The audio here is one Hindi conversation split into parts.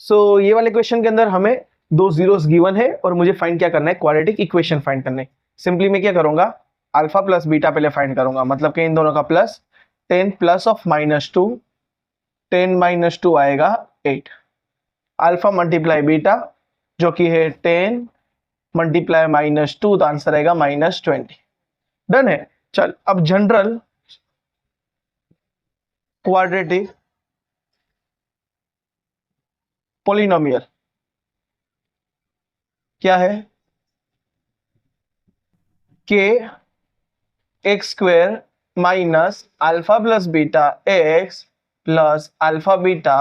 सो ये वाले क्वेश्चन के अंदर हमें दो जीरोस गिवन है और मुझे फाइंड क्या करना है, क्वाड्रेटिक इक्वेशन फाइंड करना है। सिंपली मैं क्या करूंगा, अल्फा प्लस बीटा पहले फाइंड करूंगा, मतलब कि इन दोनों का प्लस 10 प्लस ऑफ -2, 10 -2 आएगा 8। अल्फा मल्टीप्लाई बीटा जो कि है 10 मल्टीप्लाई -2, तो आंसर आएगा -20। डन है। चल अब जनरल क्वाड्रेटिक पोलिनोमियल क्या है, k x square minus alpha plus beta x plus alpha beta,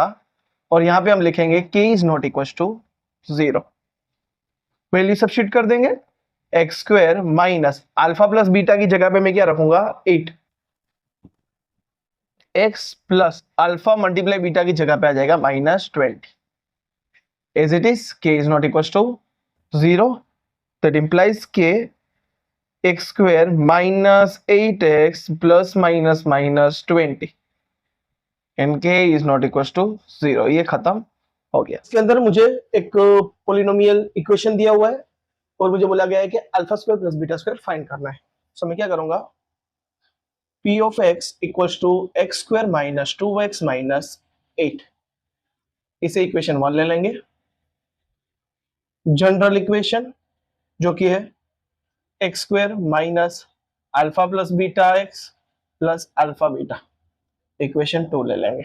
और यहां पे हम लिखेंगे k is not equal to 0। Value substitute कर देंगे, x square minus alpha plus beta की जगह पे मैं क्या रखूंगा 8, x plus alpha multiply beta की जगह पे आ जाएगा -20। As it is k is not equal to 0, that implies k x square -8x plus -20 and के इज नॉट इक्वल टू 0। ये खत्म हो गया। इसके अंदर मुझे एक पोलिनोमियल इक्वेशन दिया हुआ है और मुझे बोला गया है कि alpha square plus beta square find करना है। सो मैं क्या करूंगा, p of x equals to x square minus 2x minus 8, इसे इक्वेशन 1 ले लेंगे। जनरल इक्वेशन जो कि है x square minus alpha plus beta x plus alpha beta, equation 2 ले लेंगे।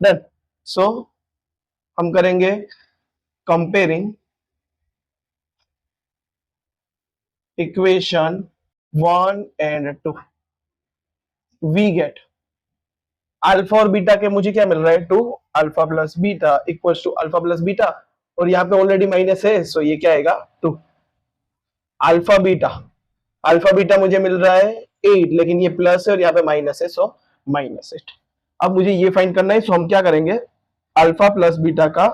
डन। सो हम करेंगे comparing equation 1 and 2। We get alpha और बीटा के मुझे क्या मिल रहा है 2, alpha plus beta equals to alpha plus beta, और यहाँ पे ऑलरेडी माइनस है, सो ये क्या आएगा 2। अल्फा बीटा मुझे मिल रहा है 8, लेकिन ये प्लस है और यहाँ पे माइनस है, सो -8। अब मुझे ये फाइंड करना है, सो हम क्या करेंगे, अल्फा प्लस बीटा का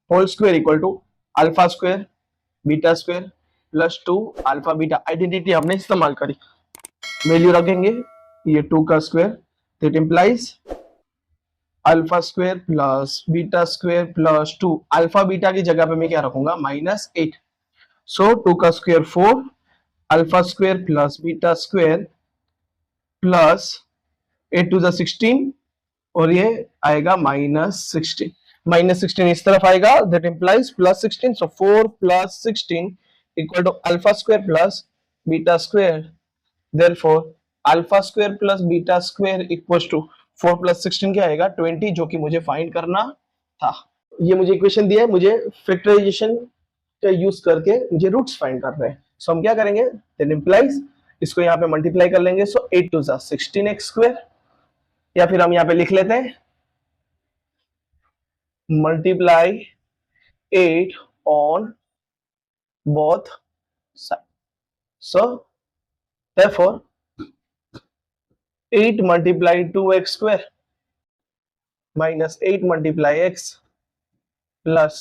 whole square equal to alpha square beta square plus 2 alpha beta. Identity हमने इस्तेमाल करी, वैल्यू रखेंगे, ये 2 का square, that implies alpha square plus beta square plus 2, alpha beta की जगह पे मैं क्या रखूंगा -8। सो 2 का square 4, alpha square plus beta square plus 8 to the 16, और ये आएगा -16। -16 इस तरफ आएगा, that implies +16। So 4 + 16 equal to alpha square plus beta square, therefore alpha square plus beta square equals to 4 + 16 क्या आएगा 20, जो कि मुझे फाइंड करना था। ये मुझे इक्वेशन दिया है, मुझे फैक्टराइजेशन का यूज करके मुझे रूट्स फाइंड करने हैं। सो हम क्या करेंगे, दैट इंप्लाइज इसको यहाँ पे मल्टीप्लाई कर लेंगे, सो 8 टू द 16x स्क्वायर, या फिर हम यहाँ पे लिख लेते हैं multiply 8 on both side. So therefore 8 multiply 2x square minus 8 multiply x plus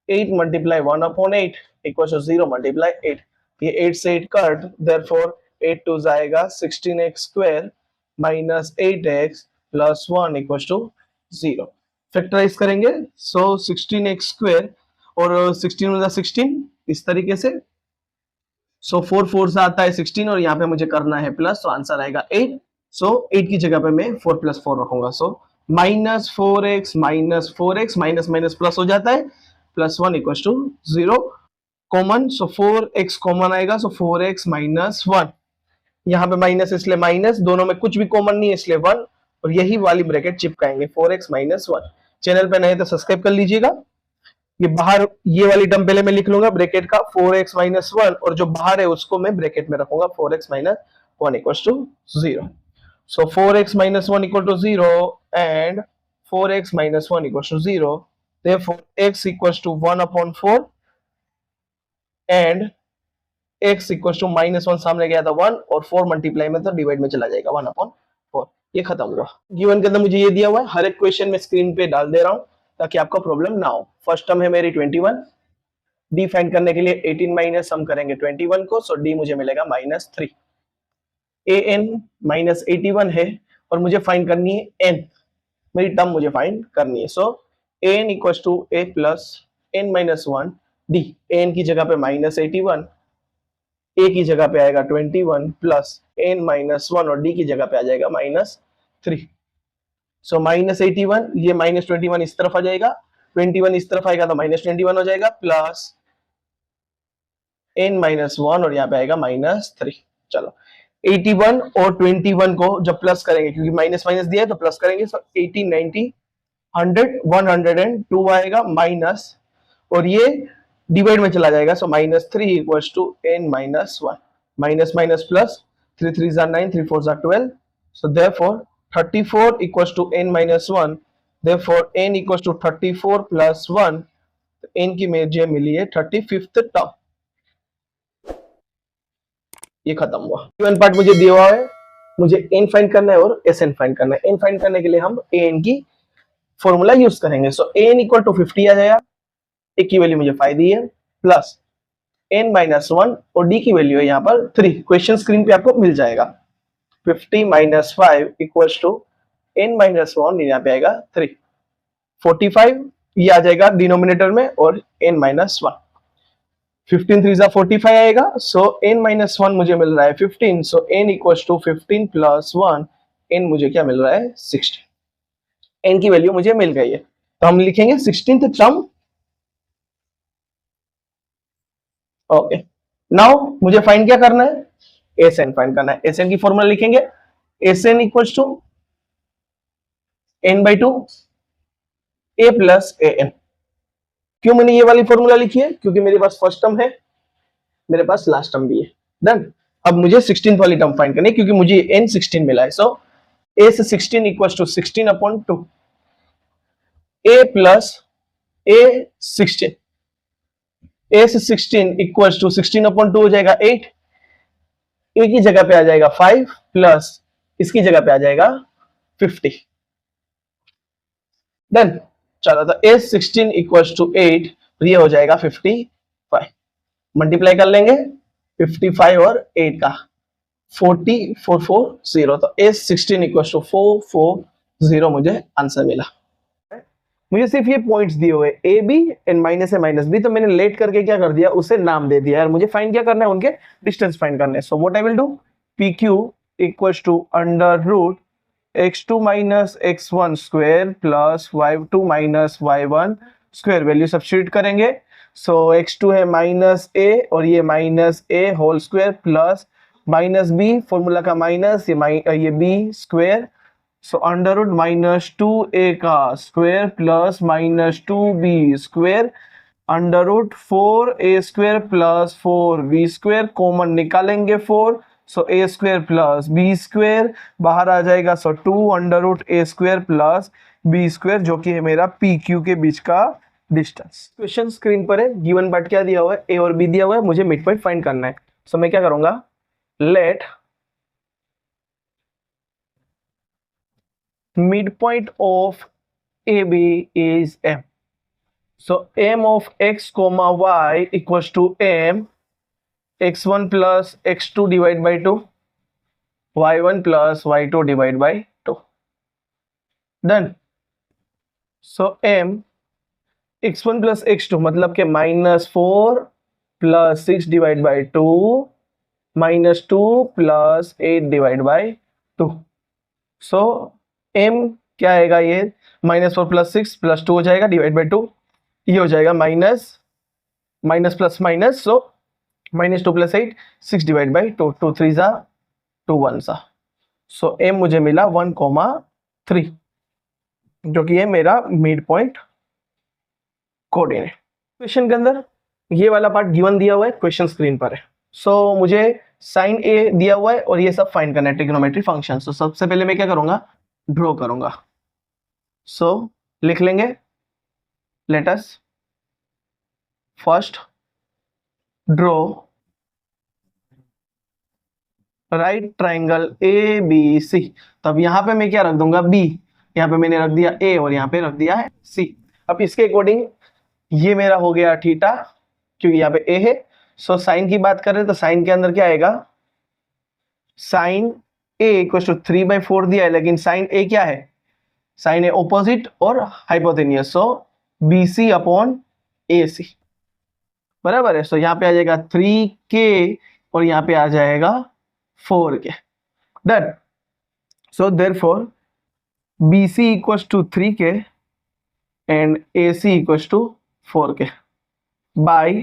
8 multiply 1/8 equal to 0 multiply 8। ये 8 से 8 कट, देयरफॉर 8 टू जाएगा 16x square minus 8x plus 1 equal to 0। Factorise करेंगे, सो 16x स्क्वायर और 16 में 16 इस तरीके से, सो 4 4 से आता है 16, और यहाँ पे मुझे करना है प्लस, तो आंसर आएगा 8। सो 8 की जगह पे मैं 4 + 4 रखूंगा, सो -4x माइनस माइनस प्लस हो जाता है, +1 equal to 0 common, so 4x common आएगा, सो 4x - 1, यहाँ पे माइनस इसलिए माइनस, दोनों में कुछ भी कॉमन नहीं है इसलिए 1, और यही वाली ब्रैकेट चिपकाएंगे 4x - 1। चैनल पे नए तो सब्सक्राइब कर लीजिएगा। ये बाहर ये वाली टर्म पहले मैं लिख लूंगा ब्रैकेट का 4x - 1, और जो बाहर है उसको मैं ब्रैकेट में रखूंगा 4x - 1 equal to 0। So 4x - 1 equal to 0 and 4x - 1 equal to 0, therefore x equal to 1/4 and x equal to -1, सामने गया था 1, और 4 मल्टीप्लाई में तो डिवाइड में चला जाएगा 1/4। ये खत्म हुआ। गिवन के अंदर मुझे ये दिया हुआ है, हर एक क्वेश्चन में स्क्रीन पे डाल दे रहा हूं ताकि आपको प्रॉब्लम ना हो। फर्स्ट टर्म है मेरी 21, डी फाइंड करने के लिए 18 माइनस हम करेंगे 21 को, सो डी मुझे मिलेगा -3। an -81 है और मुझे फाइंड करनी है n, मेरी टर्म मुझे फाइंड करनी है। So n equal to a plus n minus one d. N की जगह पे -81, ए की जगह पे आएगा 21 प्लस एन माइनस वन और डी की जगह पे आ जाएगा -3। सो -81, ये -21 इस तरफ आ जाएगा, 21 इस तरफ आएगा तो -21 हो जाएगा, प्लस n माइनस वन और यहाँ पे आएगा -3। चलो 81 और 21 को जब प्लस करेंगे, क्योंकि माइनस माइनस दिया है तो प्लस करेंगे, सो 80 90 100 102 आएगा माइनस, और ये डिवाइड में चला जाएगा, so -3 equals to n minus one, minus minus plus, 3 3 जार 9, 3 4 जार 12, so therefore 34 equals to n minus 1, therefore n equals to 34 plus 1, n की मुझे मिली है 35th टर्म। ये खत्म हुआ। गिवन पार्ट मुझे दिया हुआ है, मुझे n फाइंड करना है और sn फाइंड करना है। n फाइंड करने के लिए हम an की फॉर्मूला यूज करेंगे, सो an इक्वल टू 50 आ जाएगा, a की वैल्यू मुझे 5 दी है, प्लस n माइनस वन और d की वैल्यू है यहाँ पर 3, क्वेश्चन स्क्रीन पे आपको मिल जाएगा। 50 minus 5 equals to n minus one, यहाँ पे आएगा 3, 45 ये आ जाएगा डिनोमिनेटर में, और n माइनस वन, 15 3 जा 45 आएगा, सो n माइनस वन मुझे मिल रहा है 15, so n equals to 15 plus 1, n मुझे क्या मिल रहा है 16, n की वैल्यू मुझे मिल गई है, तो हम लिखेंगे 16th टर्म। ओके, नाउ मुझे फाइंड क्या करना है, एसएन फाइंड करना है। एसएन की फॉर्मूला लिखेंगे, Sn equals to n by two a plus a n. क्यों मैंने ये वाली फॉर्मूला लिखी है, क्योंकि मेरे पास फर्स्ट टर्म है, मेरे पास लास्ट टर्म भी है। डन। अब मुझे 16th वाली टर्म फाइंड करनी है, क्योंकि मुझे n 16 मिला है, सो a से 16 equals to 16 upon 2, a plus a 16, a से 16 इक्वल्स टू 16 अपॉन 2 हो जाएगा 8, a की जगह पे आ जाएगा 5 प्लस इसकी जगह पे आ जाएगा 50। डन। चलो तो a 16 इक्वल्स टू 8, ये हो जाएगा 55, मल्टीप्लाई कर लेंगे 55 और 8 का, 4440, तो a 16 इक्वल्स टू 440 मुझे आंसर मिला। मुझे सिर्फ ये पॉइंट्स दिए हुए a b and minus a minus b, तो मैंने लेट करके क्या कर दिया, उसे नाम दे दिया, यार मुझे फाइंड क्या करना है, उनके डिस्टेंस फाइंड करने हैं। So what I will do, P Q equals to under root x2 minus x1 square plus y2 minus y1 square, value substitute करेंगे, सो x2 है माइनस a और ये minus a whole square plus minus b, formula का माइनस, ये b square, so under root -2a का square plus -2b square, under root 4a square plus 4b square, common निकालेंगे 4, so a square plus b square बाहर आ जाएगा, so 2 under root a square plus b square, जो कि है मेरा पी क्यू के बीच का डिस्टेंस। क्वेश्चन स्क्रीन पर है, गिवन पार्ट क्या दिया हुआ है, a और b दिया हुआ है, मुझे मिड पॉइंट फाइंड करना है। सो मैं क्या करूंगा, late midpoint of AB is M. So M of x comma y equals to M x1 plus x2 divided by 2, y1 plus y2 divided by 2. Done. So M x1 plus x2 मतलब के -4 plus 6 divided by 2 -2 plus 8 divided by 2. So m क्या आएगा, ये -4 प्लस 6 प्लस 2 हो जाएगा डिवाइड बाई 2, ये हो जाएगा minus minus plus minus, so -2 plus 8, 6 divide by 2, 2 3 जा 2 1 सा, सो m मुझे मिला 1,3, जो कि है मेरा मिड पॉइंट कोऑर्डिनेट। क्वेश्चन के अंदर ये वाला पार्ट गिवन दिया हुआ है, क्वेश्चन स्क्रीन पर है, सो मुझे साइन ए दिया हुआ है और ये सब फाइंड करना है, ट्रिग्नोमेट्री फंक्शन। सो सबसे पहले मैं क्या करूंगा, ड्रॉ करूंगा, सो लिख लेंगे, let us first draw right triangle A B C. तब यहां पे मैं क्या रख दूंगा, बी, यहाँ पे मैंने रख दिया ए और यहाँ पे रख दिया है सी। अब इसके अकॉर्डिंग ये मेरा हो गया थीटा, क्योंकि यहाँ पे ए है। सो साइन की बात करें तो साइन के अंदर क्या आएगा, साइन ए इक्वल टू 3/4 दिया है, लेकिन साइन ए क्या है, साइन ए ऑपोजिट और हाइपोटेन्यूस, सो BC अपॉन AC, बराबर है। सो यहाँ पे आ जाएगा 3K और यहाँ पे आ जाएगा 4K। Done. So therefore BC equals to 3K and AC equals to 4K by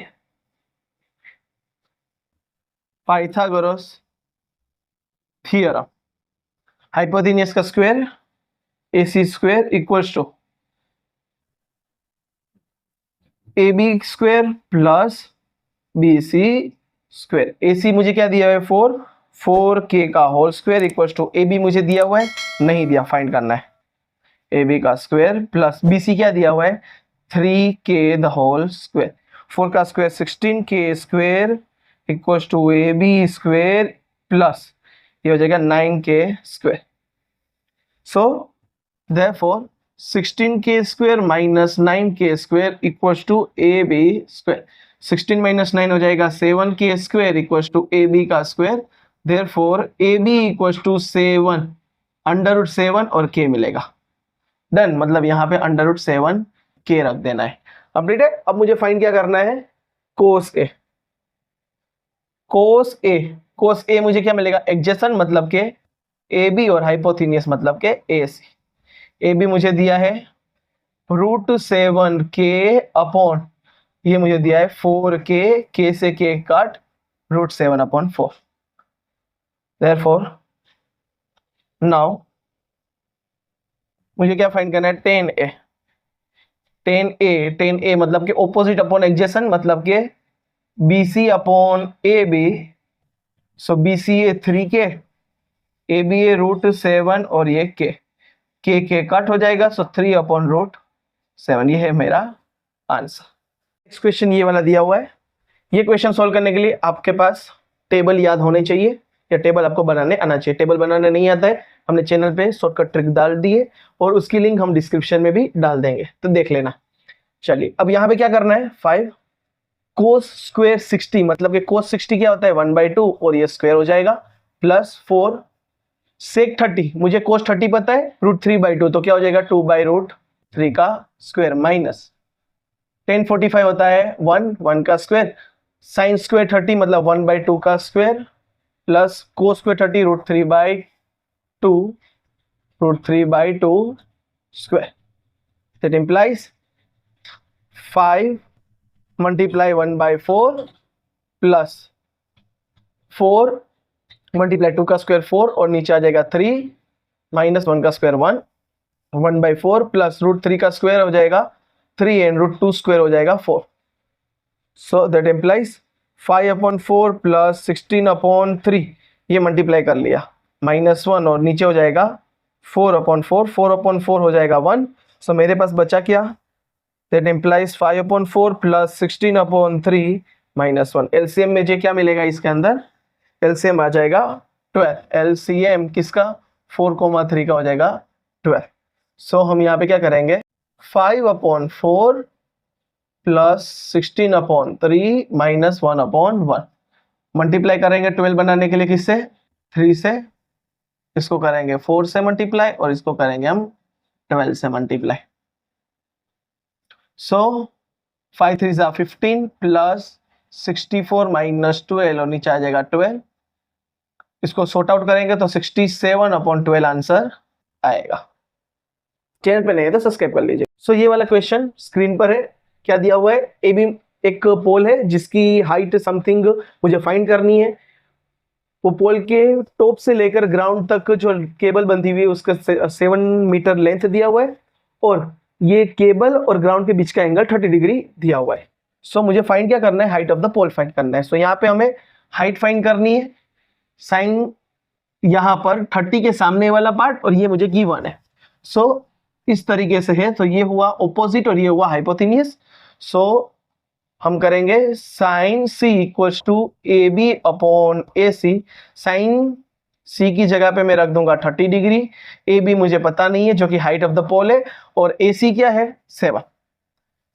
Pythagoras theorem. Hypotenuse का square AC square equals to AB square plus BC square. AC मुझे क्या दिया है 4K का whole square equals to AB मुझे दिया हुआ है, नहीं दिया, फाइंड करना है। AB का स्क्वायर प्लस BC क्या दिया हुआ है 3K द होल स्क्वायर। 4 का square 16K square equals to AB square plus ये हो जाएगा 9K square. So therefore 16K square minus 9K square equals to AB square. 16 minus 9 हो जाएगा 7K square equals to AB का square. Therefore AB equals to 7 √7 और K मिलेगा। डन। मतलब यहाँ पे √7K रख देना है। अपडेट है। अब मुझे फाइंड क्या करना है कोस ए। कोस ए मुझे क्या मिलेगा एडजेसेंट मतलब के AB और हाइपोथेनियस मतलब के AC। AB मुझे दिया है √7K अपॉन ये मुझे दिया है 4K, K से K काट √7 अपॉन 4। देयरफॉर नाउ मुझे क्या फाइंड करना है 10A मतलब के ऑपोजिट अपॉन एडजेसेंट मतलब के BC अपॉन AB। सो BC है 3K, AB है √7 और ये K कट हो जाएगा। सो 3 अपॉन √7 ये है मेरा आंसर। नेक्स्ट क्वेश्चन ये वाला दिया हुआ है। ये क्वेश्चन सॉल्व करने के लिए आपके पास टेबल याद होने चाहिए या टेबल आपको बनाने आना चाहिए। टेबल बनाने नहीं आता है, हमने चैनल पे शॉर्टकट ट्रिक डाल दी है और उसकी लिंक हम डिस्क्रिप्शन में भी डाल देंगे, तो देख लेना। चलिए अब यहाँ पे क्या करना है 5 कोस स्क्वायर 60 मतलब कि कोस 60 क्या होता है 1/2 और ये स्क्वायर हो जाएगा प्लस 4 सेक 30 मुझे कोस 30 पता है √3/2 तो क्या हो जाएगा 2/√3 का स्क्वायर माइनस 1045 होता है 1 का स्क्वायर साइन स्क्वायर 30 मतलब 1/2 का square plus cos square 30 √3/2 square. That implies 5 multiply 1/4 plus 4 multiply 2 का स्क्वायर 4 और नीचे आ जाएगा 3 माइनस 1 का स्क्वायर 1/4 प्लस √3 का स्क्वायर हो जाएगा 3 एंड √2 स्क्वायर हो जाएगा 4। सो दैट इंप्लाइज 5/4 प्लस 16/3 ये मल्टीप्लाई कर लिया -1 और नीचे हो जाएगा 4/4 4/4 हो जाएगा 1। सो मेरे पास बचा क्या दैट इंप्लाइज 5/4 प्लस 16/3 -1। एलसीएम में जो क्या मिलेगा इसके अंदर एलसीएम आ जाएगा 12। एलसीएम किसका 4,3 का हो जाएगा 12। सो हम यहाँ पे क्या करेंगे 5/4 प्लस 16/3 माइनस 1/1 मल्टीप्लाई करेंगे 12 बनाने के लिए किससे 3 से, इसको करेंगे 4 से मल्टीप्लाई और इसको करेंगे हम 12 से मल्टीप्लाई। सो 5 3 जा 15 प्लस 64 माइनस 12 और नीचे आ जाएगा 12। इसको सॉर्ट आउट करेंगे तो 67/12 आंसर आएगा। चैनल पे नहीं है तो सब्सक्राइब कर लीजिए। सो ये वाला क्वेश्चन स्क्रीन पर है। क्या दिया हुआ है ए बी एक पोल है जिसकी हाइट समथिंग मुझे फाइंड करनी है। वो पोल के टॉप से लेकर ग्राउंड तक जो केबल बंधी हुई है उसका 7 मीटर लेंथ दिया हुआ है और ये केबल और ग्राउंड के बीच का एंगल 30 डिग्री दिया हुआ है। सो मुझे फाइंड क्या करना है height of the pole find करना है। सो यहाँ पे हमें हाइट फाइंड करनी है। साइन यहाँ पर 30 के सामने वाला पार्ट और ये मुझे गिवन है। सो इस तरीके से है। तो ये हुआ ऑपोजिट और ये हुआ हाइपोथेनियस। सो हम करेंगे sine c equals to A B upon a c. Sine c की जगह पे मैं रख दूंगा 30 डिग्री। ए बी मुझे पता नहीं है जो कि हाइट ऑफ द पोल है और ए सी क्या है 7।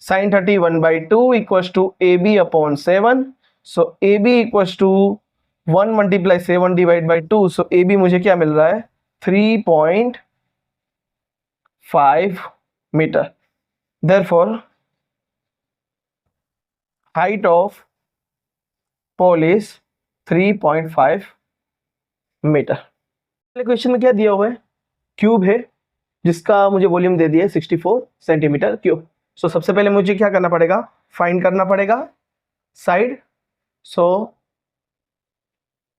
Sine 30 1/2 equals to A B upon 7। So A B equals to 1 multiply 7 divide by 2। So A B मुझे क्या मिल रहा है 3.5 metre. Therefore height of pole is 3.5 metre. Question में क्या दिया हुआ है, क्यूब है जिसका मुझे वॉल्यूम दे दिया है 64 सेंटीमीटर क्यूब। सो सबसे पहले मुझे क्या करना पड़ेगा, फाइंड करना पड़ेगा side. So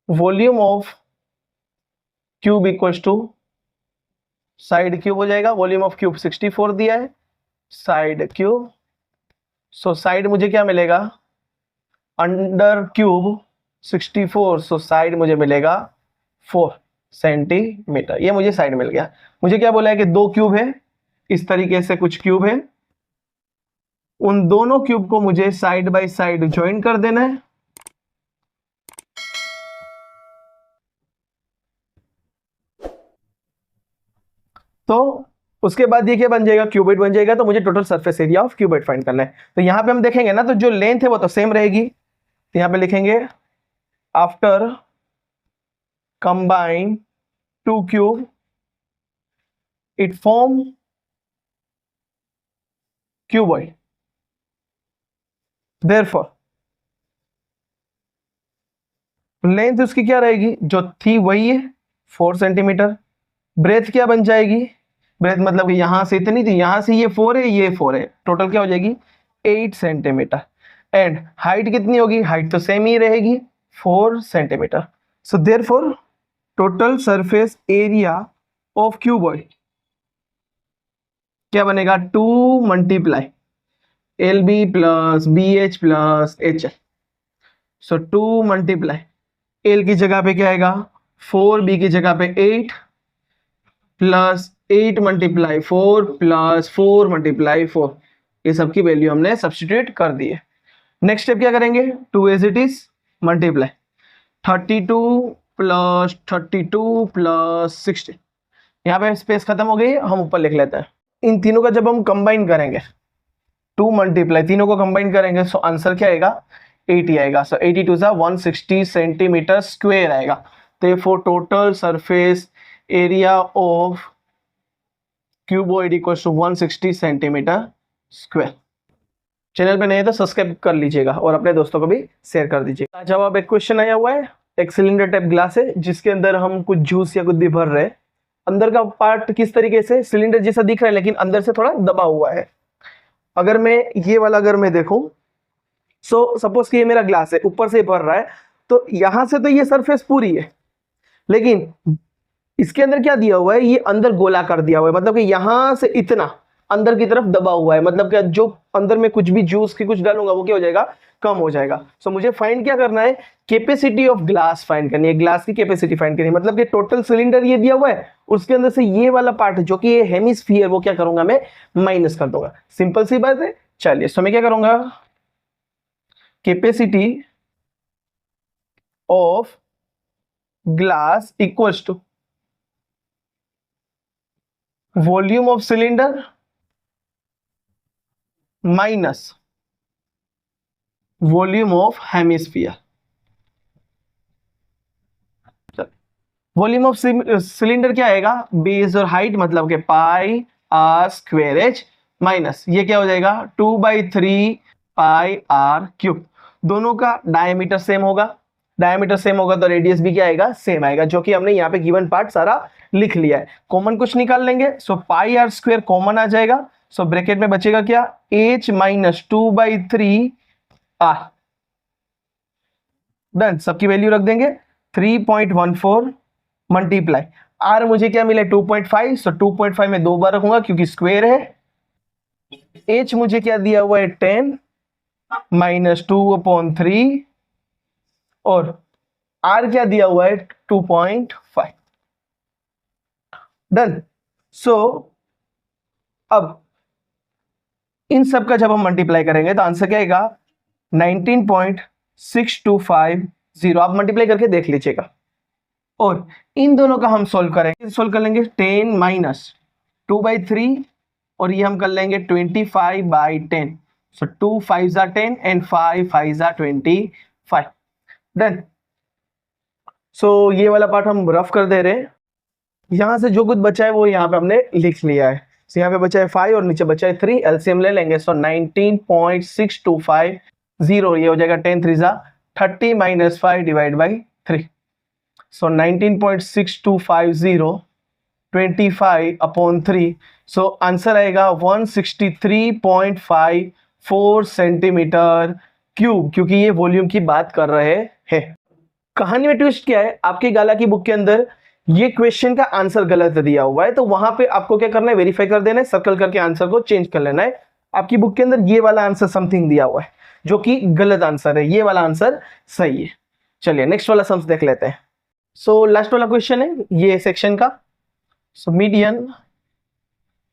volume of cube equals to side cube हो जाएगा। वॉल्यूम ऑफ क्यूब 64 दिया है, साइड क्यूब। सो साइड मुझे क्या मिलेगा, अंडर क्यूब 64, सो साइड मुझे मिलेगा 4 सेंटीमीटर। ये मुझे साइड मिल गया। मुझे क्या बोला है कि दो क्यूब है, इस तरीके से कुछ क्यूब है, उन दोनों क्यूब को मुझे साइड बाय साइड ज्वाइन कर देना है। तो उसके बाद ये क्या बन जाएगा, क्यूबिट बन जाएगा। तो मुझे total surface area of cuboid find करना है। तो यहां पे हम देखेंगे ना, तो जो लेंथ है वो तो सेम रहेगी। तो यहां पे लिखेंगे after combine two cube it form cuboid, therefore length उसकी क्या रहेगी, जो थी वही है 4 सेंटीमीटर। ब्रेथ क्या बन जाएगी, ब्रेथ मतलब कि यहां से इतनी थी, यहां से ये 4 है, ये 4 है, टोटल क्या हो जाएगी 8 सेंटीमीटर। एंड हाइट कितनी होगी, हाइट तो सेम ही रहेगी 4 centimetre. So therefore total surface area of cuboid क्या बनेगा, 2 multiply l b plus b h plus h l. So 2 multiply l की जगह पे क्या आएगा 4, बी की जगह पे 8 प्लस 8 मल्टीप्लाई 4 प्लस 4 मल्टीप्लाई 4। ये सब की वैल्यू हमने सब्स्टिट्यूट कर दी है। नेक्स्ट स्टेप क्या करेंगे, 2 as it is multiply 32 plus 32 plus 60। यहाँ पे स्पेस खत्म हो गई, हम ऊपर लिख लेते हैं। इन तीनों का जब हम कंबाइन करेंगे, 2 मल्टीप्लाई तीनों को कंबाइन करेंगे, सो आंसर क्या आएगा 80 आएगा। सो 82 सा 160 सेंटीमीटर स्क्वायर आएगा। तो for total surface area of cuboid equals to 160 centimetre square. Channel पे नहीं तो सब्सक्राइब कर लीजिएगा और अपने दोस्तों को भी शेयर कर दीजिएगा। जवाब एक क्वेश्चन आया हुआ है, एक सिलेंडर टाइप ग्लास है जिसके अंदर हम कुछ जूस या कुछ भी भर रहे हैं। अंदर का पार्ट किस तरीके से सिलेंडर जैसा दिख रहा है लेकिन अंदर से थोड़ा दबा हुआ है। अगर मैं ये वाला अगर मैं देखूं, सो सपोज कि ये मेरा ग्लास है, ऊपर से भर रहा है, तो यहां से तो ये सरफेस पूरी है, लेकिन इसके अंदर क्या दिया हुआ है, ये अंदर गोला कर दिया हुआ है, मतलब कि यहां से इतना अंदर की तरफ दबा हुआ है। मतलब कि जो अंदर में कुछ भी जूस की कुछ डालूंगा वो क्या हो जाएगा, कम हो जाएगा। सो मुझे फाइंड क्या करना है, कैपेसिटी ऑफ ग्लास फाइंड करनी है, ग्लास की कैपेसिटी फाइंड करनी है। मतलब कि टोटल सिलेंडर ये दिया हुआ है, उसके अंदर से ये वाला पार्ट जो कि ये हेमिस्फीयर, वो क्या करूंगा मैं माइनस कर दूंगा। सिंपल सी बात है। चलिए, सो मैं क्या करूंगा, capacity of glass equals to volume of cylinder minus volume of hemisphere. Volume of cylinder क्या आएगा, बेस और हाइट मतलब के pi r square h minus ये क्या हो जाएगा 2/3 पाई आर क्यूब। दोनों का डायमीटर सेम होगा, डायमीटर सेम होगा तो रेडियस भी क्या आएगा, सेम आएगा, जो कि हमने यहाँ पे गिवन पार्ट सारा लिख लिया है। कॉमन कुछ निकाल लेंगे, सो पाई आर स्क्वायर कॉमन आ जाएगा। सो ब्रैकेट में बचेगा क्या, h माइनस 2/3 आर। डन, सबकी वैल्यू रख देंगे 3.14 मल्टीप्लाई आर मुझे क्या मिले 2.5, सो 2.5 में 2 बार रखूंगा क्योंकि स्क्वायर है। h मुझे क्या दिया हुआ है 10 माइनस 2/3 और r क्या दिया हुआ है 2.5। डन। सो अब इन सब का जब हम मल्टीप्लाई करेंगे तो आंसर क्या आएगा 19.6250। आप मल्टीप्लाई करके देख लीजिएगा। और इन दोनों का हम सोल्व करेंगे, सोल्व कर लेंगे 10 माइनस 2/3 और ये हम कर लेंगे 25/10। सो 2 5 10 एंड 5 5 25। डन। सो ये वाला पार्ट हम रफ कर दे रहे हैं। यहां से जो कुछ बचा है वो यहाँ पे हमने लिख लिया है। यहाँ पे बचा है 5 और नीचे बचा है 3, एलसीएम ले लेंगे। सो 19.625 0, ये हो जाएगा 10 3 जा 30 minus 5 divide by 3, so 19.6250 25 upon 3, so answer आएगा 163.54 सेंटीमीटर क्यूब, क्योंकि ये वॉल्यूम की बात कर रहे हैं। कहानी में ट्विस्ट क्या है, आपकी गाला की बुक के अंदर ये क्वेश्चन का आंसर गलत दिया हुआ है, तो वहां पे आपको क्या करना है, वेरीफाई कर देना है, सर्कल करके आंसर को चेंज कर लेना है। आपकी बुक के अंदर ये वाला आंसर समथिंग दिया हुआ है जो कि गलत आंसर है, ये वाला आंसर सही है। चलिए नेक्स्ट वाला सम्स देख लेते हैं। सो लास्ट वाला क्वेश्चन है ये सेक्शन का। So median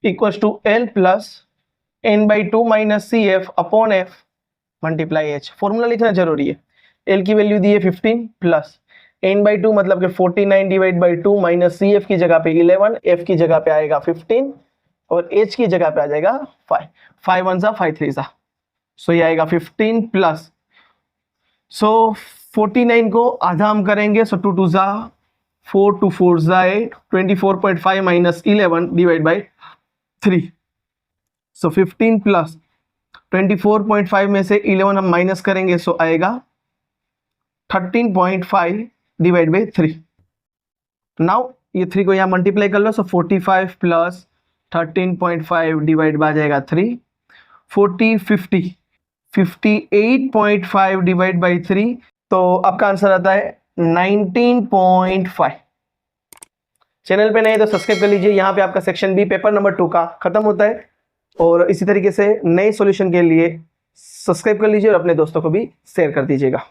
equals to l plus n/2 minus c f upon f multiply h. Formula लिखना जरूरी है। एल की वैल्यू दी है 15 प्लस n/2 मतलब कि 49 divide by 2 minus c f की जगह पे 11, एफ की जगह पे आएगा 15 और एच की जगह पे आ जाएगा 5, 5 1 जा 5 3 जा, सो ये आएगा 15 प्लस, सो 49 को आधा हम करेंगे, सो 2 2 जा 4, 2 4 जा 8, 24.5 minus 11 divide by 3, so 15 plus 24.5 में से 11 हम माइनस करेंगे, सो आएगा 13.5 डिवाइड बाई 3। नाउ ये 3 को यहाँ मल्टीप्लाई कर लो, सो 45 प्लस 13.5 डिवाइड बाय जाएगा 3, 40 50 58.5 डिवाइड बाई 3, तो आपका आंसर आता है 19.5। चैनल पे नहीं तो सब्सक्राइब कर लीजिए। यहाँ पे आपका सेक्शन बी पेपर नंबर 2 का खत्म होता है, और इसी तरीके से नए सॉल्यूशन के लिए सब्सक्राइब कर लीजिए और अपने दोस्तों को भी शेयर कर दीजिएगा।